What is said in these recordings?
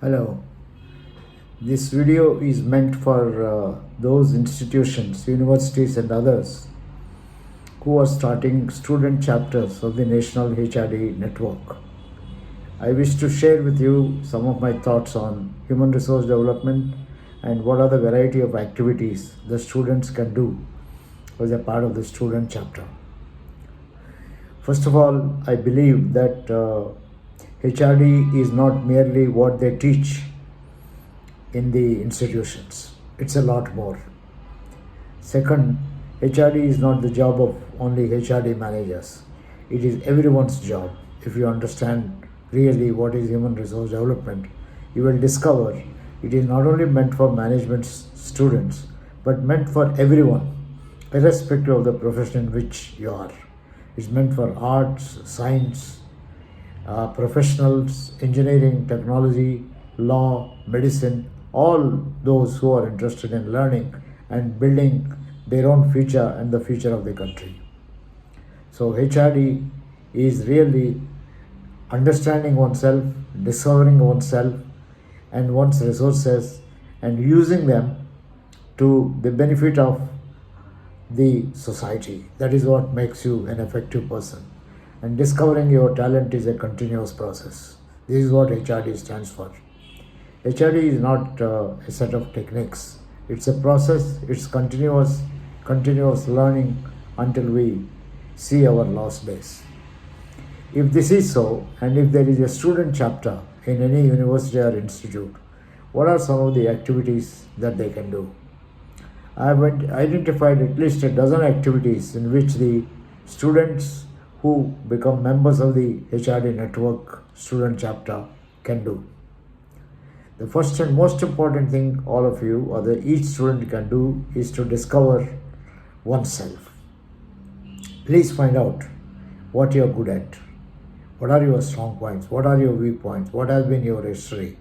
Hello. This video is meant for those institutions, universities, and others who are starting student chapters of the National HRD network. I wish to share with you some of my thoughts on human resource development and what are the variety of activities the students can do as a part of the student chapter. First of all, I believe that HRD is not merely what they teach in the institutions. It's a lot more. Second, HRD is not the job of only HRD managers. It is everyone's job. If you understand really what is human resource development, you will discover it is not only meant for management students, but meant for everyone, irrespective of the profession in which you are. It's meant for arts, science, professionals, engineering, technology, law, medicine, all those who are interested in learning and building their own future and the future of the country. So HRD is really understanding oneself, discovering oneself and one's resources and using them to the benefit of the society. That is what makes you an effective person. And discovering your talent is a continuous process. This is what HRD stands for. HRD is not a set of techniques. It's a process. It's continuous learning until we see our last days. If this is so, and if there is a student chapter in any university or institute, what are some of the activities that they can do? I have identified at least a dozen activities in which the students who become members of the HRD network student chapter can do. The first and most important thing all of you or each student can do is to discover oneself. Please find out what you are good at. What are your strong points? What are your weak points? What has been your history?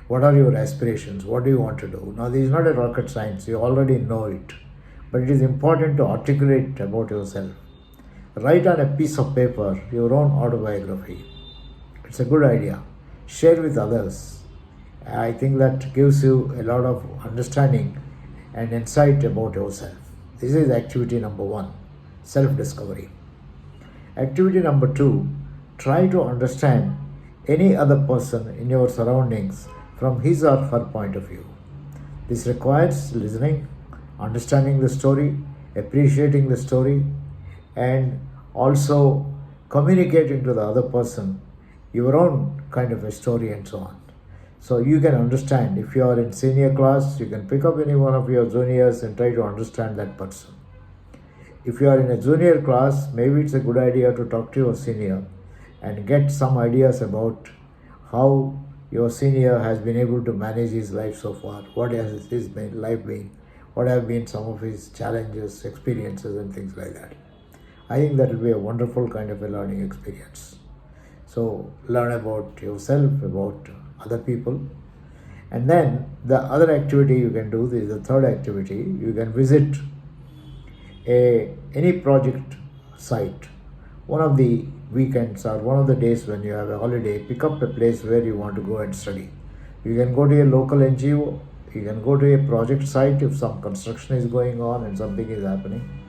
What are your aspirations? What do you want to do? Now, this is not a rocket science. You already know it. But it is important to articulate about yourself. Write on a piece of paper your own autobiography. It's a good idea. Share with others. I think that gives you a lot of understanding and insight about yourself. This is activity number 1, self-discovery. Activity number 2, try to understand any other person in your surroundings from his or her point of view. This requires listening, understanding the story, appreciating the story, and also communicating to the other person your own kind of a story and so on. So you can understand. If you are in senior class, you can pick up any one of your juniors and try to understand that person. If you are in a junior class, maybe it's a good idea to talk to your senior and get some ideas about how your senior has been able to manage his life so far. What has his life been? What have been some of his challenges, experiences, and things like that. I think that will be a wonderful kind of a learning experience. So learn about yourself, about other people. And then the other activity you can do, this is the third activity, you can visit any project site. One of the weekends or one of the days when you have a holiday, pick up a place where you want to go and study. You can go to a local NGO, you can go to a project site if some construction is going on and something is happening.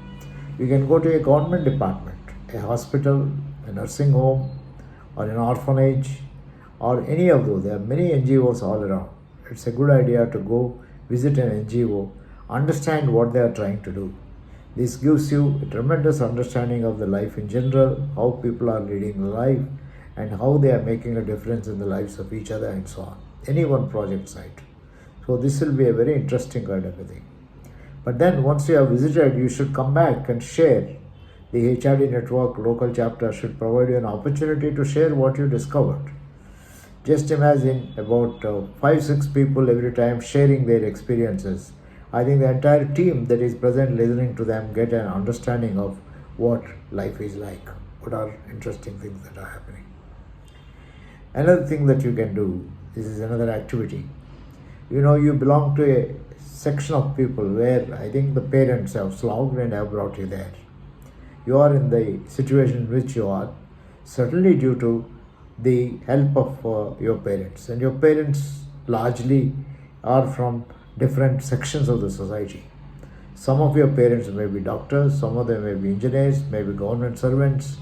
You can go to a government department, a hospital, a nursing home, or an orphanage, or any of those. There are many NGOs all around. It's a good idea to go visit an NGO, understand what they are trying to do. This gives you a tremendous understanding of the life in general, how people are leading life, and how they are making a difference in the lives of each other and so on. Any one project site. So this will be a very interesting kind of a thing. But then once you have visited, you should come back and share. The HRD network local chapter should provide you an opportunity to share what you discovered. Just imagine about 5-6 people every time sharing their experiences. I think the entire team that is present listening to them get an understanding of what life is like, what are interesting things that are happening. Another thing that you can do, this is another activity. You belong to a section of people where I think the parents have slogged and have brought you there. You are in the situation in which you are, certainly due to the help of your parents. And your parents largely are from different sections of the society. Some of your parents may be doctors, some of them may be engineers, maybe government servants,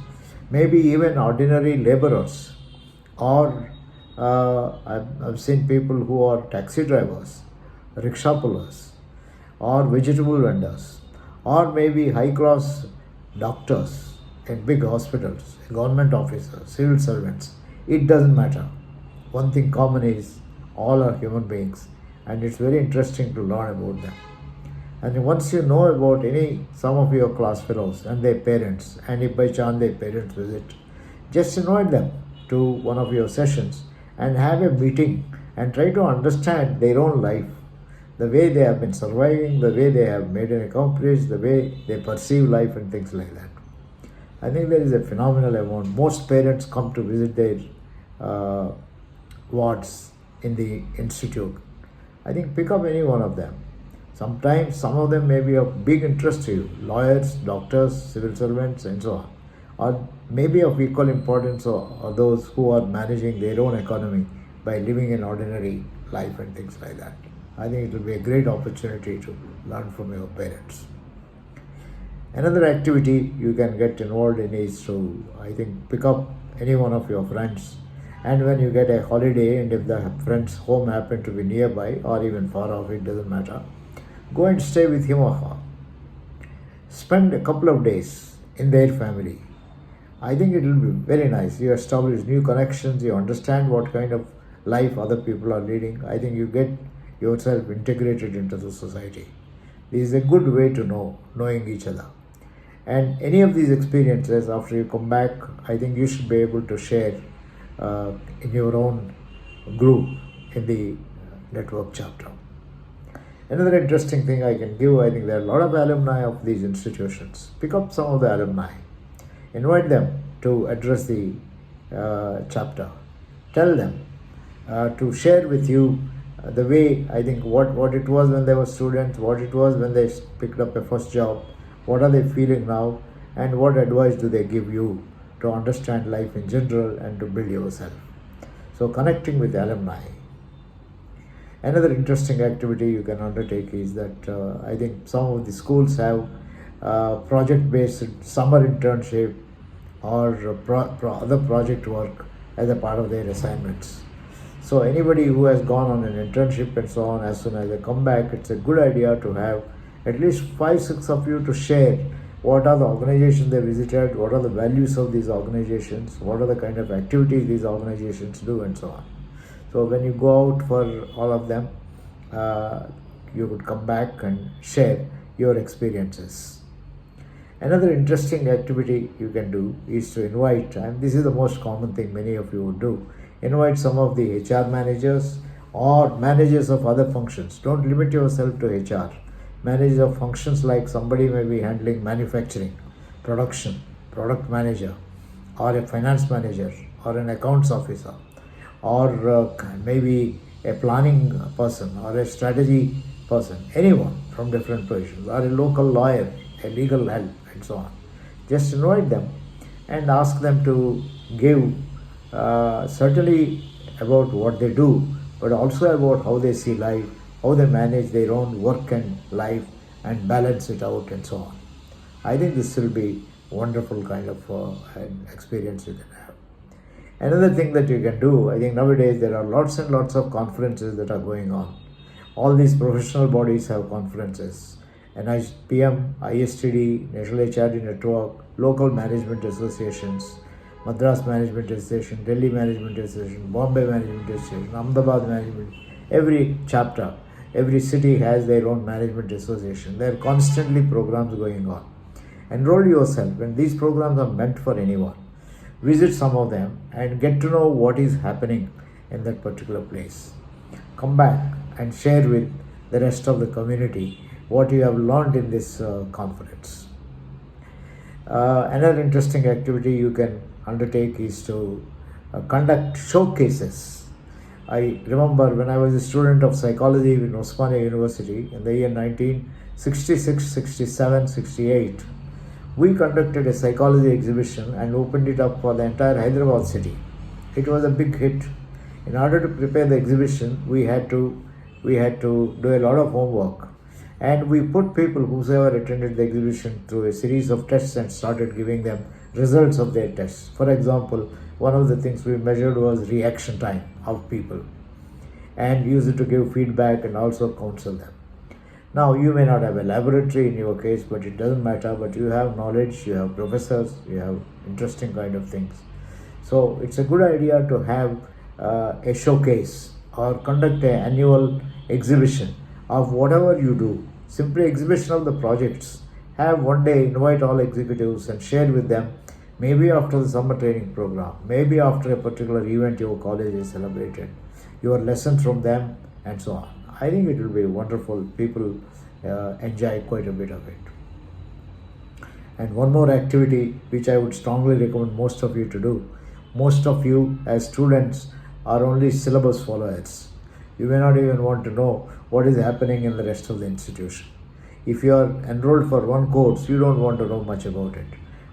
maybe even ordinary laborers, or I've seen people who are taxi drivers, rickshaw pullers, or vegetable vendors, or maybe high class doctors in big hospitals, government officers, civil servants. It doesn't matter. One thing common is all are human beings, and it's very interesting to learn about them. And once you know about some of your class fellows and their parents, and if by chance their parents visit, just invite them to one of your sessions and have a meeting and try to understand their own life, the way they have been surviving, the way they have made an accomplish, the way they perceive life and things like that. I think there is a phenomenal amount. Most parents come to visit their wards in the institute. I think pick up any one of them. Sometimes some of them may be of big interest to you, lawyers, doctors, civil servants, and so on. Or maybe of equal importance or those who are managing their own economy by living an ordinary life and things like that. I think it will be a great opportunity to learn from your parents. Another activity you can get involved in is to, I think, pick up any one of your friends, and when you get a holiday and if the friend's home happen to be nearby or even far off, it doesn't matter, go and stay with him or her. Spend a couple of days in their family. I think it will be very nice. You establish new connections, you understand what kind of life other people are leading. I think you get yourself integrated into the society. This is a good way to knowing each other. And any of these experiences, after you come back, I think you should be able to share in your own group in the network chapter. Another interesting thing I can give, I think there are a lot of alumni of these institutions. Pick up some of the alumni. Invite them to address the chapter. Tell them to share with you the way, I think, what it was when they were students, what it was when they picked up a first job, what are they feeling now, and what advice do they give you to understand life in general and to build yourself. So connecting with alumni. Another interesting activity you can undertake is that I think some of the schools have project-based summer internship or other project work as a part of their assignments. So anybody who has gone on an internship and so on, as soon as they come back, it's a good idea to have at least 5-6 of you to share what are the organizations they visited, what are the values of these organizations, what are the kind of activities these organizations do, and so on. So when you go out for all of them, you could come back and share your experiences. Another interesting activity you can do is to invite, and this is the most common thing many of you would do, invite some of the HR managers or managers of other functions. Don't limit yourself to HR. Managers of functions, like somebody may be handling manufacturing, production, product manager, or a finance manager, or an accounts officer, or maybe a planning person, or a strategy person, anyone from different positions, or a local lawyer, a legal help, and so on. Just invite them and ask them to give certainly about what they do, but also about how they see life, how they manage their own work and life and balance it out, and so on. I think this will be wonderful kind of an experience you can have. Another thing that you can do, I think nowadays there are lots and lots of conferences that are going on. All these professional bodies have conferences. NHRDN, ISTD, National HRD Network, local management associations, Madras Management Association, Delhi Management Association, Bombay Management Association, Ahmedabad Management, every chapter, every city has their own management association. There are constantly programs going on. Enroll yourself, and these programs are meant for anyone. Visit some of them and get to know what is happening in that particular place. Come back and share with the rest of the community what you have learned in this conference. Another interesting activity you can undertake is to conduct showcases. I remember when I was a student of psychology in Osmania University in the year 1966, 67, 68, we conducted a psychology exhibition and opened it up for the entire Hyderabad city. It was a big hit. In order to prepare the exhibition, we had to do a lot of homework, and we put people whosoever attended the exhibition through a series of tests and started giving them results of their tests. For example, one of the things we measured was reaction time of people, and used it to give feedback and also counsel them. Now, you may not have a laboratory in your case, but it doesn't matter. But you have knowledge, you have professors, you have interesting kind of things. So it's a good idea to have a showcase or conduct an annual exhibition of whatever you do. Simply exhibition of the projects. Have one day, invite all executives and share with them, maybe after the summer training program, maybe after a particular event your college is celebrated, your lessons from them, and so on. I think it will be wonderful. People enjoy quite a bit of it. And one more activity which I would strongly recommend most of you to do. Most of you as students are only syllabus followers. You may not even want to know what is happening in the rest of the institution. If you are enrolled for one course, you don't want to know much about it.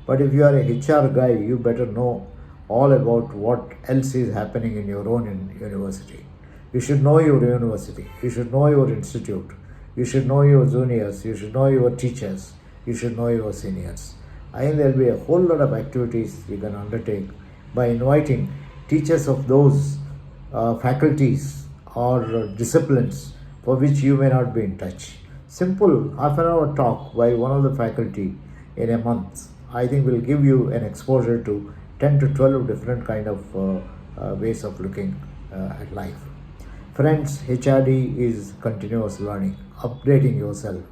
But if you are a HR guy, you better know all about what else is happening in your own university. You should know your university. You should know your institute. You should know your juniors. You should know your teachers. You should know your seniors. I think there will be a whole lot of activities you can undertake by inviting teachers of those faculties or disciplines for which you may not be in touch. Simple half an hour talk by one of the faculty in a month, I think, will give you an exposure to 10 to 12 different kind of ways of looking at life. Friends, HRD is continuous learning, upgrading yourself,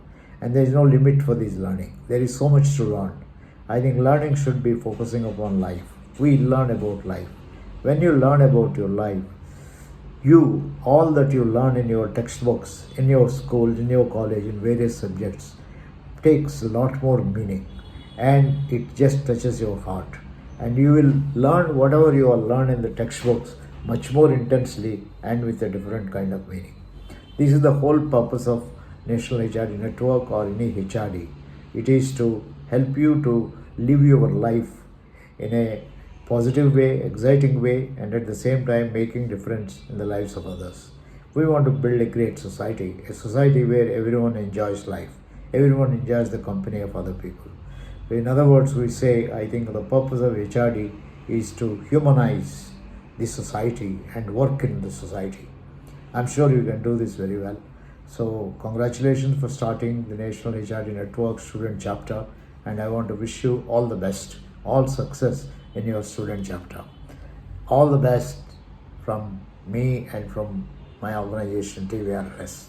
and there is no limit for this learning. There is so much to learn. I think learning should be focusing upon life. We learn about life. When you learn about your life, all that you learn in your textbooks, in your school, in your college, in various subjects, takes a lot more meaning, and it just touches your heart. And you will learn whatever you have learned in the textbooks much more intensely and with a different kind of meaning. This is the whole purpose of National HRD Network or any HRD. It is to help you to live your life in a positive way, exciting way, and at the same time making difference in the lives of others. We want to build a great society, a society where everyone enjoys life, everyone enjoys the company of other people. In other words, we say, I think the purpose of HRD is to humanize the society and work in the society. I'm sure you can do this very well. So congratulations for starting the National HRD Network student chapter, and I want to wish you all the best, all success in your student chapter. All the best from me and from my organization TVRS.